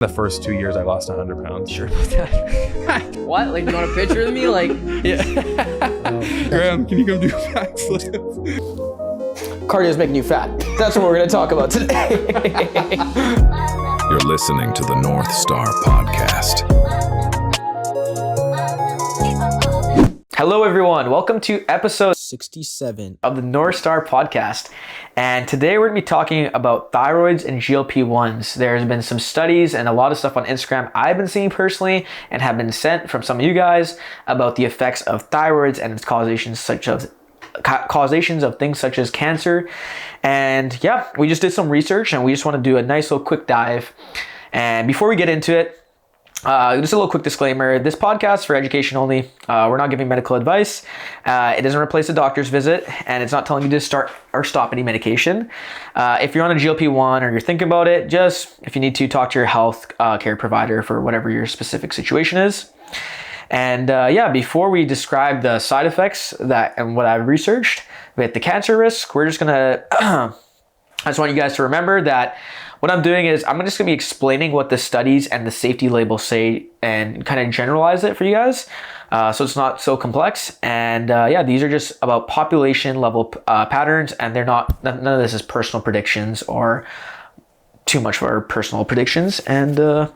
The first 2 years I lost 100 pounds. Sure about that. What? Like, you want a picture of me? Like, Yeah. Graham, can you come do backflips? Cardio's making you fat. That's what we're going to talk about today. You're listening to the North Star Podcast. Hello, everyone. Welcome to episode 67 of the North Star Podcast. And today we're going to be talking about thyroids and GLP-1s. There's been some studies and a lot of stuff on Instagram I've been seeing personally and have been sent from some of you guys about the effects of thyroids and its causations of things such as cancer. And yeah, we just did some research and we just want to do a nice little quick dive. And before we get into it, just a little quick disclaimer. This podcast is for education only. We're not giving medical advice. It doesn't replace a doctor's visit, and it's not telling you to start or stop any medication. If you're on a GLP-1 or you're thinking about it, just if you need to, talk to your health care provider for whatever your specific situation is. And yeah, before we describe the side effects and what I've researched with the cancer risk, we're just gonna, I just want you guys to remember that what I'm doing is I'm just gonna be explaining what the studies and the safety labels say and kind of generalize it for you guys. So it's not so complex. And yeah, these are just about population level patterns, and none of this is personal predictions or too much for personal predictions. And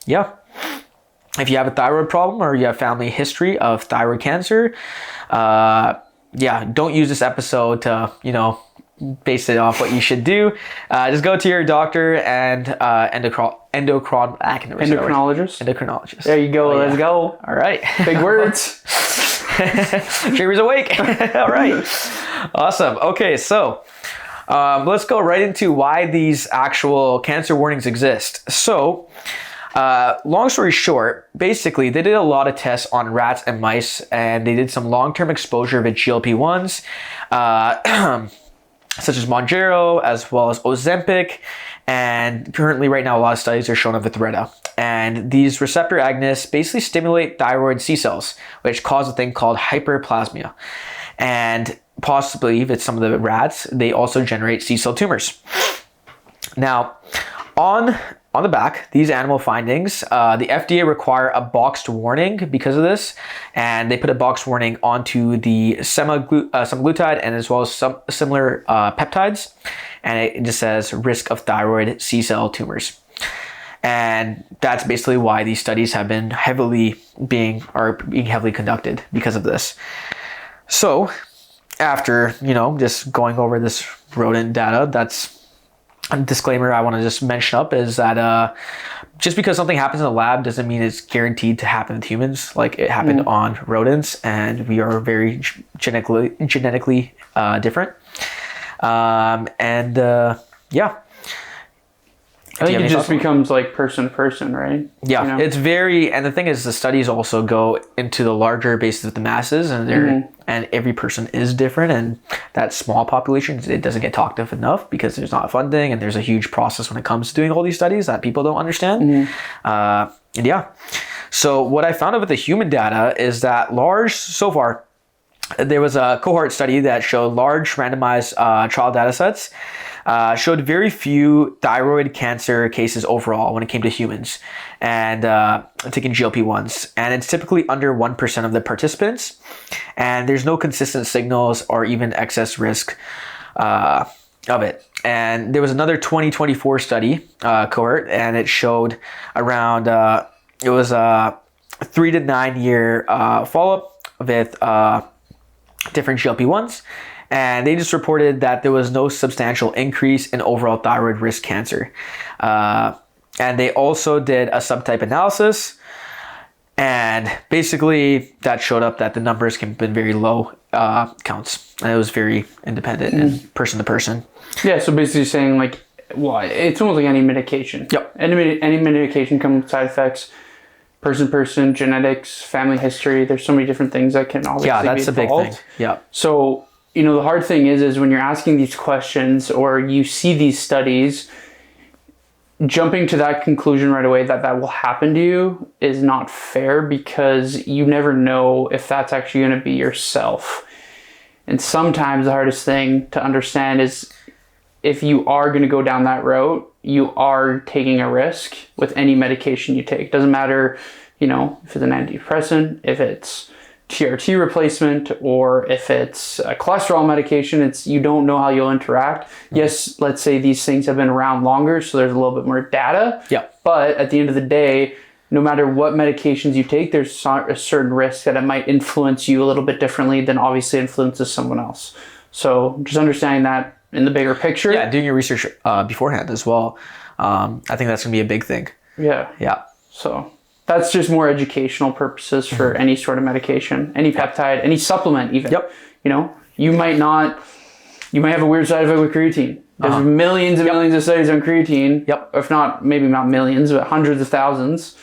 yeah. If you have a thyroid problem or you have family history of thyroid cancer, yeah, don't use this episode to, base it off what you should do. Just go to your doctor and endocrinologist. There you go. Oh, yeah. Let's go. All right. Big words. Sherry's awake. All right. Awesome. Okay, so let's go right into why these actual cancer warnings exist. So, long story short, basically they did a lot of tests on rats and mice, and they did some long-term exposure with GLP-1s, such as Mounjaro, as well as Ozempic, and currently right now a lot of studies are showing with Retta. And these receptor agonists basically stimulate thyroid C cells, which cause a thing called hyperplasmia. And possibly with some of the rats, they also generate C cell tumors. Now, on the back, these animal findings, the FDA require a boxed warning because of this, and they put a boxed warning onto the semaglutide and as well as some similar peptides, and it just says risk of thyroid C cell tumors. And that's basically why these studies have been being heavily conducted because of this. So after, just going over this rodent data, that's a disclaimer I want to just mention up is that just because something happens in the lab doesn't mean it's guaranteed to happen with humans. Like it happened on rodents, and we are very genetically different. Yeah. I think it just becomes like person to person, right? Yeah, it's and the thing is the studies also go into the larger basis of the masses, and and every person is different, and that small population, it doesn't get talked of enough because there's not funding, and there's a huge process when it comes to doing all these studies that people don't understand. And yeah, so what I found out with the human data is that so far, there was a cohort study that showed large randomized trial data sets, showed very few thyroid cancer cases overall when it came to humans and taking GLP-1s. And it's typically under 1% of the participants. And there's no consistent signals or even excess risk of it. And there was another 2024 study cohort, and it showed around, it was a 3 to 9 year follow-up with different GLP-1s. And they just reported that there was no substantial increase in overall thyroid risk cancer. And they also did a subtype analysis. And basically that showed up that the numbers can have been very low counts. And it was very independent and person to person. Yeah, so basically saying it's almost like any medication. Yep. Any medication comes with side effects. Person, genetics, family history. There's so many different things that can obviously be involved. Yeah, that's a big thing. Yeah. So, the hard thing is when you're asking these questions or you see these studies, jumping to that conclusion right away that will happen to you is not fair, because you never know if that's actually going to be yourself. And sometimes the hardest thing to understand is if you are going to go down that route, you are taking a risk with any medication you take. Doesn't matter, you know, if it's an antidepressant, if it's TRT replacement, or if it's a cholesterol medication. It's, you don't know how you'll interact. Yes, let's say these things have been around longer, so there's a little bit more data. Yeah. But at the end of the day, no matter what medications you take, there's a certain risk that it might influence you a little bit differently than obviously influences someone else. So just understanding that in the bigger picture. Yeah, doing your research beforehand as well. I think that's going to be a big thing. Yeah. Yeah. So that's just more educational purposes for any sort of medication, any peptide, any supplement even. Yep. You know, you might have a weird side effect with creatine. There's millions and millions of studies on creatine. Yep. If not, maybe not millions, but hundreds of thousands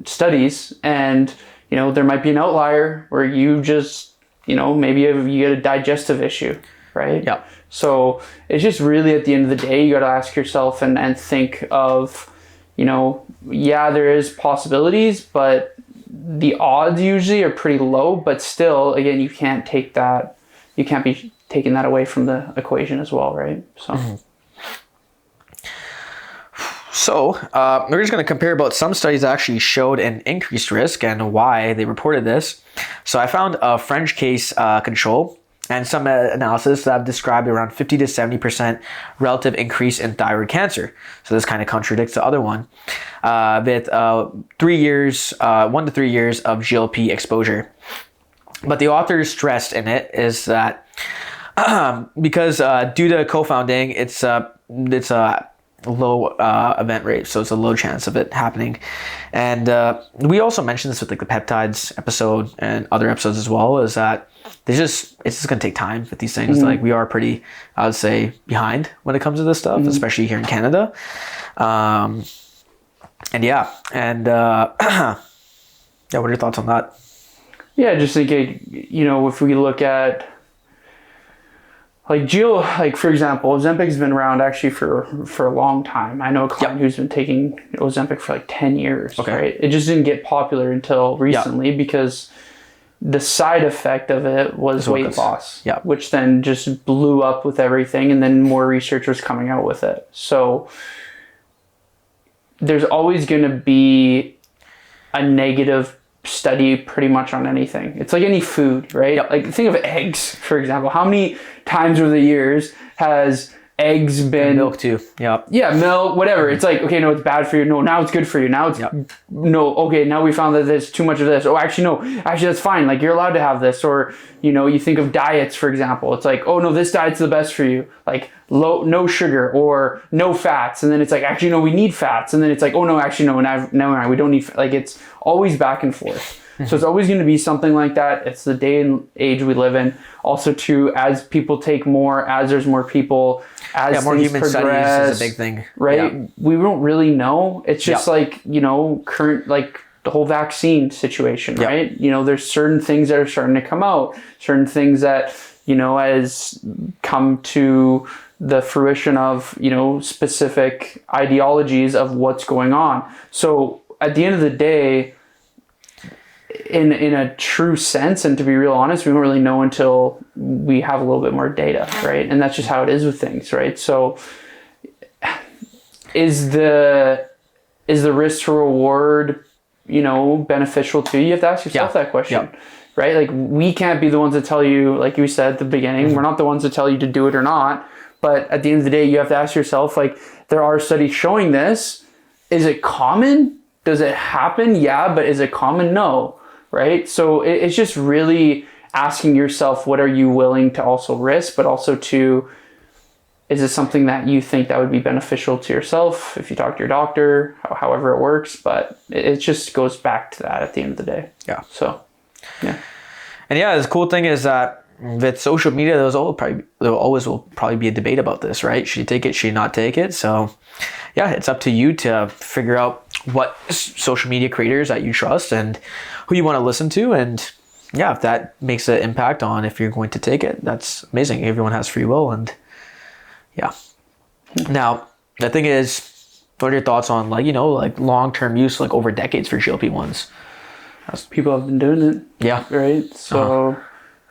studies. And, you know, there might be an outlier where you just, you know, maybe you get a digestive issue, right? Yep. So it's just really at the end of the day, you got to ask yourself and think of, you know, yeah, there is possibilities, but the odds usually are pretty low. But still, again, you can't be taking that away from the equation as well, right? So. So we're just going to compare about some studies that actually showed an increased risk and why they reported this. So I found a French case control and some analysis that have described around 50 to 70% relative increase in thyroid cancer. So this kind of contradicts the other one with 1 to 3 years of GLP exposure. But the authors stressed in it is that because due to co-founding, it's a low event rate, so it's a low chance of it happening. And we also mentioned this with like the peptides episode and other episodes as well, is that it's just gonna take time with these things. Like we are pretty, I would say, behind when it comes to this stuff, especially here in Canada. Yeah, what are your thoughts on that? Yeah, just thinking, you know, if we look at like for example, Ozempic's been around actually for a long time. I know a client who's been taking Ozempic for like 10 years, right? It just didn't get popular until recently because the side effect of it was weight loss, which then just blew up with everything, and then more research was coming out with it. So there's always going to be a negative study pretty much on anything. It's like any food, right? Like think of eggs, for example. How many times over the years has eggs been... And milk too. Yeah, milk, whatever. It's like, okay, no, it's bad for you. No, now it's good for you. Now it's... No, okay, now we found that there's too much of this. Oh, actually, no. Actually, that's fine. Like, you're allowed to have this. Or, you know, you think of diets, for example. It's like, oh, no, this diet's the best for you. Like, no sugar or no fats. And then it's like, actually, no, we need fats. And then it's like, oh, no, actually, no, we don't need... Like, it's always back and forth. So it's always going to be something like that. It's the day and age we live in. Also, too, as people take more, as there's more people, as more things human progress, studies is a big thing, right? We don't really know. It's just like, you know, current, like the whole vaccine situation, right? You know, there's certain things that are starting to come out, certain things that, you know, has come to the fruition of, you know, specific ideologies of what's going on. So at the end of the day, in a true sense, and to be real honest, we don't really know until we have a little bit more data, right? And that's just how it is with things, right? So is the risk to reward, you know, beneficial to you? You have to ask yourself that question, right? Like, we can't be the ones that tell you, like you said at the beginning, we're not the ones that tell you to do it or not. But at the end of the day, you have to ask yourself, like, there are studies showing this. Is it common? Does it happen? Yeah, but is it common? No. Right? So it's just really asking yourself, what are you willing to also risk, but also to, is this something that you think that would be beneficial to yourself if you talk to your doctor, however it works? But it just goes back to that at the end of the day. Yeah. So, yeah. And yeah, the cool thing is that with social media, there always will probably be a debate about this, right? Should you take it? Should you not take it? So yeah, it's up to you to figure out what social media creators that you trust and who you want to listen to. And yeah, if that makes an impact on if you're going to take it, that's amazing. Everyone has free will. And yeah. Now, the thing is, what are your thoughts on, like, you know, like long-term use, like over decades for GLP-1s? People have been doing it. Yeah. Right? So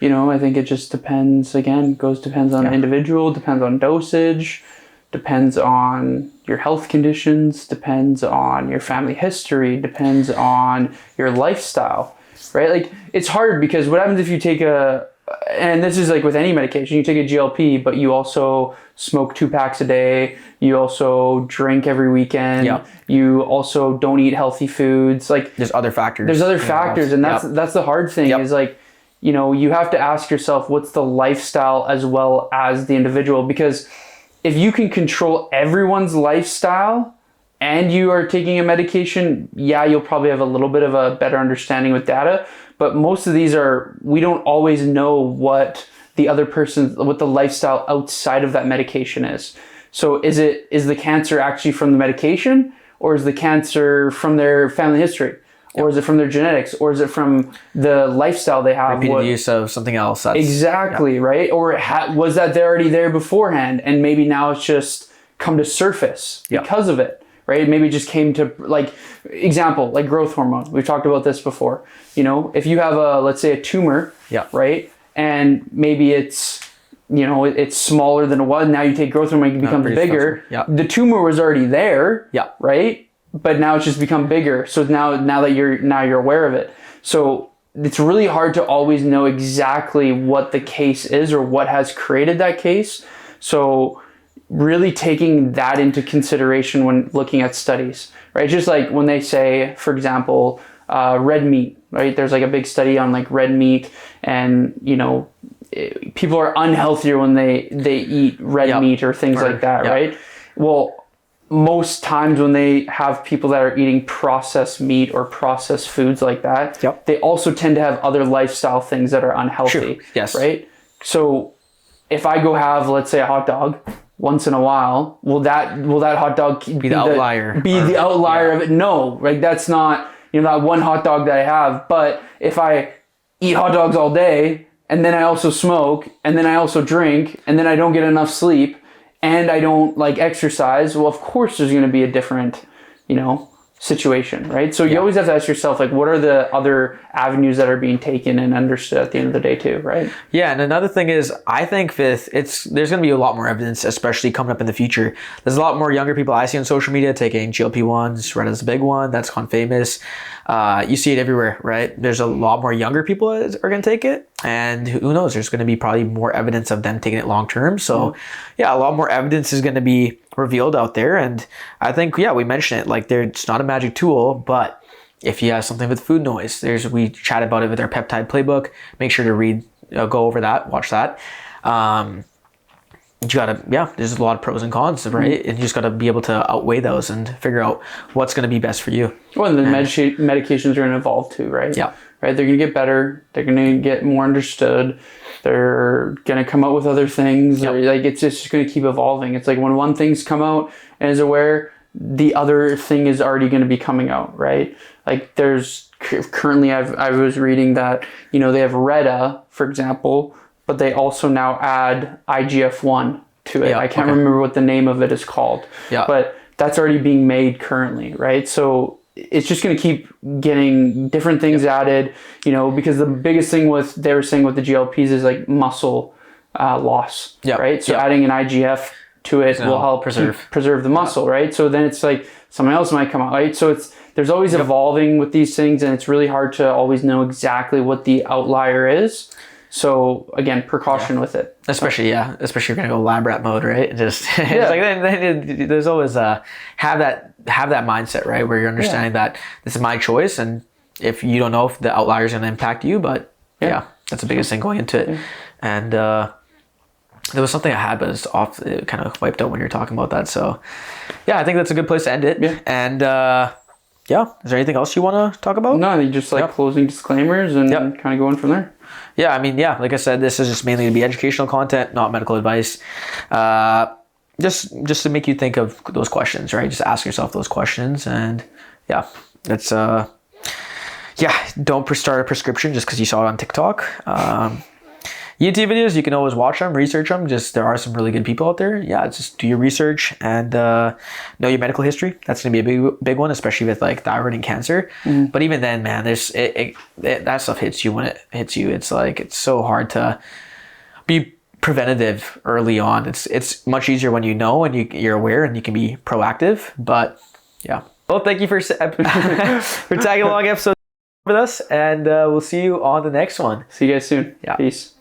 You know, I think it just depends, again, depends on the individual, depends on dosage, depends on your health conditions, depends on your family history, depends on your lifestyle, right? Like, it's hard because what happens if you take and this is like with any medication, you take a GLP, but you also smoke 2 packs a day, you also drink every weekend, you also don't eat healthy foods. Like, there's other factors. And that's the hard thing is like, you know, you have to ask yourself, what's the lifestyle as well as the individual? Because if you can control everyone's lifestyle and you are taking a medication, you'll probably have a little bit of a better understanding with data. But most of these we don't always know what the lifestyle outside of that medication is. So is the cancer actually from the medication, or is the cancer from their family history? Or is it from their genetics? Or is it from the lifestyle they have? Repeated use of something else. Exactly, right? Or was that already there beforehand, and maybe now it's just come to surface because of it, right? Maybe it just came to, like, example, like growth hormone. We've talked about this before. You know, if you have let's say a tumor, right? And maybe it's, you know, it's smaller than it was. Now you take growth hormone, it becomes bigger. The tumor was already there, right? But now it's just become bigger. So now that you're aware of it. So it's really hard to always know exactly what the case is or what has created that case. So really taking that into consideration when looking at studies, right? Just like when they say, for example, red meat, right? There's like a big study on like red meat, and, you know, people are unhealthier when they eat red meat or things like that, right? Well, most times when they have people that are eating processed meat or processed foods like that, they also tend to have other lifestyle things that are unhealthy. Yes. Right? So if I go have, let's say, a hot dog once in a while, will that hot dog be the outlier? The outlier of it? No, right? That's not, you know, that one hot dog that I have. But if I eat hot dogs all day, and then I also smoke, and then I also drink, and then I don't get enough sleep, and I don't like exercise, well, of course there's going to be a different, you know, situation, right? So you always have to ask yourself, like, what are the other avenues that are being taken and understood at the end of the day too, right? Yeah, and another thing is, I think there's going to be a lot more evidence, especially coming up in the future. There's a lot more younger people I see on social media taking GLP-1s. Reddit's a big one that's gone famous. You see it everywhere, right? There's a lot more younger people that are going to take it, and who knows, there's going to be probably more evidence of them taking it long term. So a lot more evidence is going to be revealed out there. And I think, we mentioned it, like, it's not a magic tool, but if you have something with food noise, we chat about it with our peptide playbook. Make sure to go over that, watch that. You gotta, there's a lot of pros and cons, right? And you just gotta be able to outweigh those and figure out what's gonna be best for you. Well, and the medications are gonna evolve too, right? Yeah. Right, they're gonna get better. They're gonna get more understood. They're gonna come out with other things. Like, it's just gonna keep evolving. It's like when one thing's come out and is aware, the other thing is already gonna be coming out, right? Like, there's currently, I was reading that, you know, they have Retta, for example, but they also now add IGF-1 to it. I can't remember what the name of it is called, but that's already being made currently, right? So it's just going to keep getting different things added, you know, because the biggest thing they were saying with the GLPs is like muscle loss, right? So adding an IGF to it will help preserve the muscle, right? So then it's like something else might come out, right? So there's always evolving with these things, and it's really hard to always know exactly what the outlier is. So again, precaution with it. Especially if you're gonna go lab rat mode, right? Just it's like then there's always have that mindset, right? Where you're understanding that this is my choice, and if you don't know if the outlier is gonna impact you, but that's the biggest thing going into it. And there was something I had, but it's off. It kind of wiped out when you're talking about that. So I think that's a good place to end it. Yeah. And is there anything else you want to talk about? No, I think just like closing disclaimers and kind of going from there. Yeah, I mean, like I said, this is just mainly to be educational content, not medical advice. Just to make you think of those questions, right? Just ask yourself those questions, and that's don't start a prescription just because you saw it on TikTok. YouTube videos, you can always watch them, research them. Just there are some really good people out there. Yeah, just do your research and know your medical history. That's gonna be a big one, especially with like thyroid and cancer. But even then, man, that stuff hits you when it hits you. It's like it's so hard to be preventative early on. It's much easier when you know and you're aware and you can be proactive. But yeah. Well, thank you for tagging along episode with us, and we'll see you on the next one. See you guys soon. Yeah. Peace.